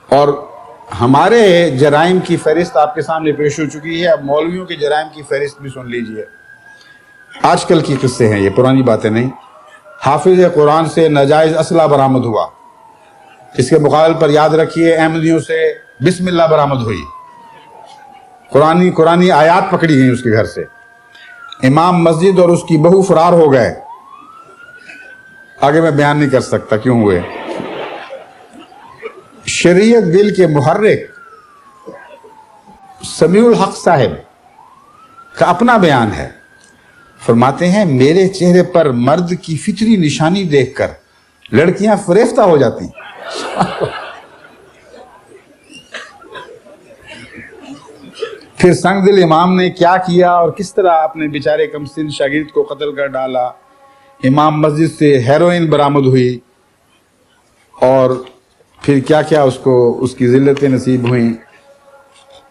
اور ہمارے جرائم کی فہرست آپ کے سامنے پیش ہو چکی ہے، اب مولویوں کے جرائم کی فہرست بھی سن لیجئے۔ آج کل کی قصے ہیں یہ، پرانی باتیں نہیں۔ حافظ قرآن سے ناجائز اسلحہ برآمد ہوا، اس کے مقابل پر یاد رکھیے احمدیوں سے بسم اللہ برآمد ہوئی، قرآنی آیات پکڑی گئیں اس کے گھر سے۔ امام مسجد اور اس کی بہو فرار ہو گئے، آگے میں بیان نہیں کر سکتا کیوں ہوئے۔ شریعت دل کے محرک سمیع الحق صاحب کا اپنا بیان ہے، فرماتے ہیں میرے چہرے پر مرد کی فطری نشانی دیکھ کر لڑکیاں فریفتہ ہو جاتی ہیں۔ پھر سنگ دل امام نے کیا کیا اور کس طرح اپنے بیچارے کم سن شاگرد کو قتل کر ڈالا۔ امام مسجد سے ہیروئن برآمد ہوئی، اور پھر کیا کیا اس کی ذلتیں نصیب ہوئیں۔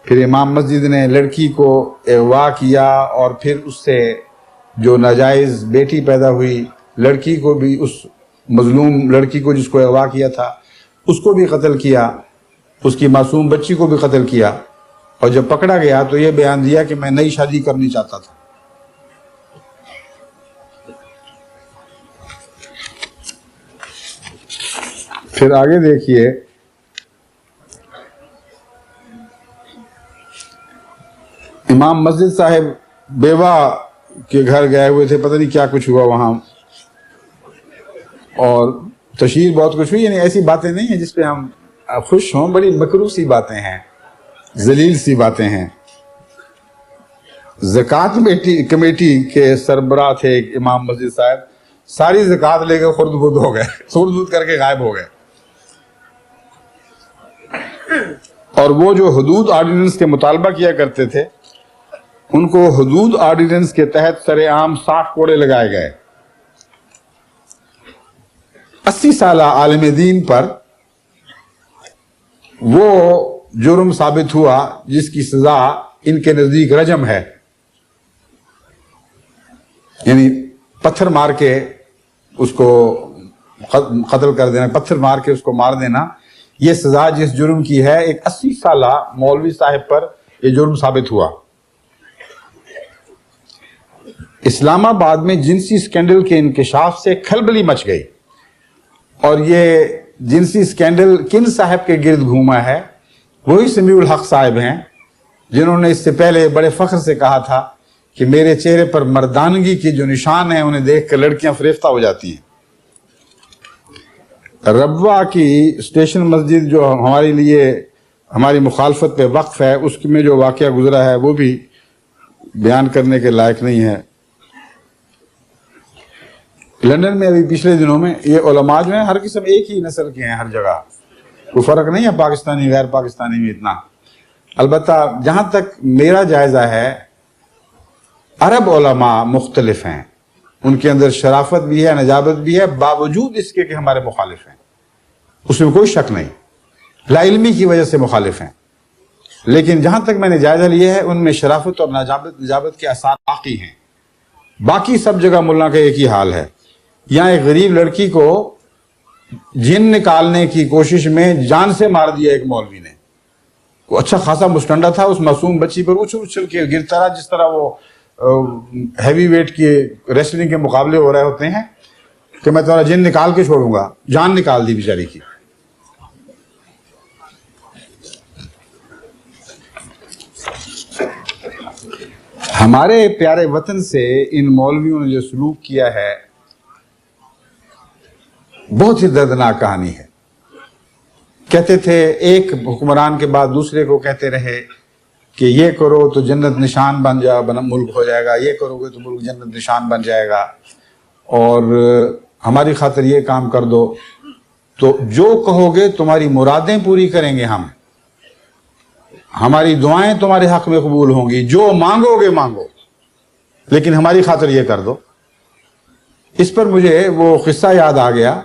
پھر امام مسجد نے لڑکی کو اغوا کیا، اور پھر اس سے جو ناجائز بیٹی پیدا ہوئی، لڑکی کو بھی، اس مظلوم لڑکی کو جس کو اغوا کیا تھا اس کو بھی قتل کیا، اس کی معصوم بچی کو بھی قتل کیا۔ اور جب پکڑا گیا تو یہ بیان دیا کہ میں نئی شادی کرنی چاہتا تھا۔ پھر آگے دیکھیے، امام مسجد صاحب بیوہ کے گھر گئے ہوئے تھے، پتہ نہیں کیا کچھ ہوا وہاں، اور تشہیر بہت کچھ ہوئی۔ یعنی ایسی باتیں نہیں ہیں جس پہ ہم خوش ہوں، بڑی مکروہ سی باتیں ہیں، ذلیل سی باتیں ہیں۔ زکوٰۃ کمیٹی کے سربراہ تھے ایک امام مسجد صاحب، ساری زکوٰۃ لے کے خرد برد ہو گئے، خرد برد کر کے غائب ہو گئے۔ اور وہ جو حدود آرڈیننس کے مطالبہ کیا کرتے تھے، ان کو حدود آرڈیننس کے تحت سر عام 60 کوڑے لگائے گئے۔ 80 سالہ عالم دین پر وہ جرم ثابت ہوا جس کی سزا ان کے نزدیک رجم ہے، یعنی پتھر مار کے اس کو قتل کر دینا، پتھر مار کے اس کو مار دینا، یہ سزا جس جرم کی ہے۔ ایک 80 سالہ مولوی صاحب پر یہ جرم ثابت ہوا۔ اسلام آباد میں جنسی سکینڈل کے انکشاف سے کھلبلی مچ گئی، اور یہ جنسی سکینڈل کن صاحب کے گرد گھوما ہے؟ وہی سمیع الحق صاحب ہیں جنہوں نے اس سے پہلے بڑے فخر سے کہا تھا کہ میرے چہرے پر مردانگی کے جو نشان ہیں انہیں دیکھ کر لڑکیاں فریفتہ ہو جاتی ہیں۔ ربوہ کی اسٹیشن مسجد جو ہمارے لیے ہماری مخالفت پہ وقف ہے، اس میں جو واقعہ گزرا ہے وہ بھی بیان کرنے کے لائق نہیں ہے۔ لندن میں ابھی پچھلے دنوں میں یہ علماء جو ہیں ہر قسم ایک ہی نسل کے ہیں، ہر جگہ کوئی فرق نہیں ہے پاکستانی غیر پاکستانی میں اتنا۔ البتہ جہاں تک میرا جائزہ ہے، عرب علماء مختلف ہیں، ان کے اندر شرافت بھی ہے، نجابت بھی ہے، باوجود اس کے کہ ہمارے مخالف ہیں، اس میں کوئی شک نہیں، لا علمی کی وجہ سے مخالف ہیں، لیکن جہاں تک میں نے جائزہ لیا ہے ان میں شرافت اور نجابت کے آثار باقی ہیں۔ باقی سب جگہ ملا کا ایک ہی حال ہے۔ یہاں ایک غریب لڑکی کو جن نکالنے کی کوشش میں جان سے مار دیا ایک مولوی نے۔ وہ اچھا خاصا مستنڈا تھا، اس معصوم بچی پر اچھل اچھل کے گرتا رہا، جس طرح وہ ہیوی ویٹ کے ریسلنگ کے مقابلے ہو رہے ہوتے ہیں کہ میں تمہارا جن نکال کے چھوڑوں گا۔ جان نکال دی بیچاری کی۔ ہمارے پیارے وطن سے ان مولویوں نے جو سلوک کیا ہے بہت ہی دردناک کہانی ہے۔ کہتے تھے ایک حکمران کے بعد دوسرے کو کہتے رہے کہ یہ کرو تو جنت نشان بن ملک ہو جائے گا، یہ کرو گے تو ملک جنت نشان بن جائے گا، اور ہماری خاطر یہ کام کر دو، تو جو کہو گے تمہاری مرادیں پوری کریں گے ہم، ہماری دعائیں تمہارے حق میں قبول ہوں گی، جو مانگو گے مانگو، لیکن ہماری خاطر یہ کر دو۔ اس پر مجھے وہ قصہ یاد آ گیا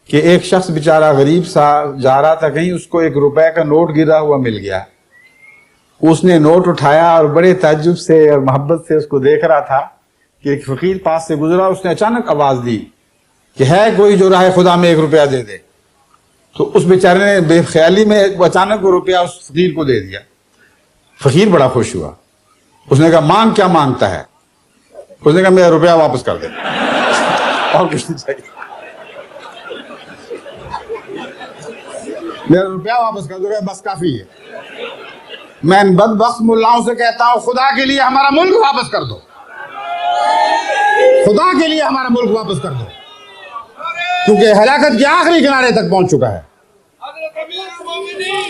کہ ایک شخص بیچارہ غریب سا جا رہا تھا کہیں، اس کو 1 روپے کا نوٹ گرا ہوا مل گیا۔ اس نے نوٹ اٹھایا اور بڑے تعجب سے اور محبت سے اس کو دیکھ رہا تھا کہ ایک فقیر پاس سے گزرا، اس نے اچانک آواز دی کہ ہے کوئی جو راہ خدا میں 1 روپیہ دے دے۔ تو اس بیچارے نے بے خیالی میں اچانک وہ روپیہ اس فقیر کو دے دیا. فقیر بڑا خوش ہوا. اس نے کہا مانگ کیا مانگتا ہے؟ اس نے کہا میرا روپیہ واپس کر دے. اور کچھ نہیں چاہیے, میرا روپیہ واپس کر دو. بس کافی ہے. میں ان بدبخت ملاؤں سے کہتا ہوں خدا کے لیے ہمارا ملک واپس کر دو, خدا کے لیے ہمارا ملک واپس کر دو, کیونکہ ہلاکت کے آخری کنارے تک پہنچ چکا ہے. حضرت امیر المومنین